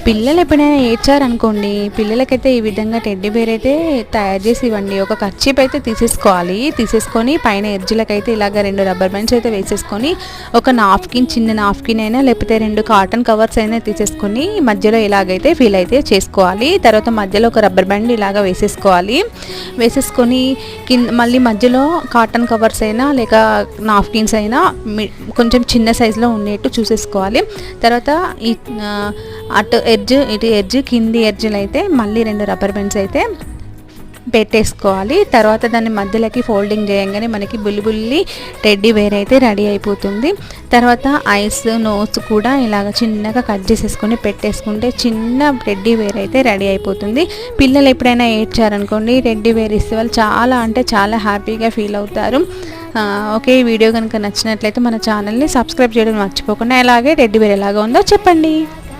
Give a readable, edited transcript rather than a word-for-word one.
పిల్లలు ఎప్పుడైనా ఏడ్చారనుకోండి, పిల్లలకైతే ఈ విధంగా టెడ్డీ బేర్ అయితే తయారు చేసి ఇవ్వండి. ఒక కర్చీప్ అయితే తీసేసుకోవాలి. తీసేసుకొని పైన ఎడ్జ్లకైతే ఇలాగ 2 రబ్బర్ బ్యాండ్స్ అయితే వేసేసుకొని, ఒక నాప్కిన్, చిన్న నాప్కిన్ అయినా లేకపోతే 2 కాటన్ కవర్స్ అయినా తీసేసుకొని మధ్యలో ఇలాగైతే ఫీల్ అయితే చేసుకోవాలి. తర్వాత మధ్యలో ఒక రబ్బర్ బ్యాండ్ ఇలాగ వేసేసుకోవాలి. వేసేసుకొని మళ్ళీ మధ్యలో కాటన్ కవర్స్ అయినా లేక నాప్కిన్స్ అయినా కొంచెం చిన్న సైజులో ఉండేట్టు చూసేసుకోవాలి. తర్వాత ఈ అటు ఎడ్జ్ కింది ఎడ్జ్లు అయితే మళ్ళీ 2 రబ్బర్ బ్యాండ్స్ అయితే పెట్టేసుకోవాలి. తర్వాత దాన్ని మధ్యలోకి ఫోల్డింగ్ చేయగానే మనకి బుల్లి టెడ్డీ బేర్ అయితే రెడీ అయిపోతుంది. తర్వాత ఐస్ నోస్ కూడా ఇలాగ చిన్నగా కట్ చేసేసుకొని పెట్టేసుకుంటే చిన్న టెడ్డీ బేర్ అయితే రెడీ అయిపోతుంది. పిల్లలు ఎప్పుడైనా ఏడ్చారనుకోండి, టెడ్డీ బేర్ ఇస్తే వాళ్ళు చాలా అంటే చాలా హ్యాపీగా ఫీల్ అవుతారు. ఓకే, ఈ వీడియో కనుక నచ్చినట్లయితే మన ఛానల్ని సబ్స్క్రైబ్ చేయడం మర్చిపోకుండా, అలాగే టెడ్డీ బేర్ ఎలాగ ఉందో చెప్పండి.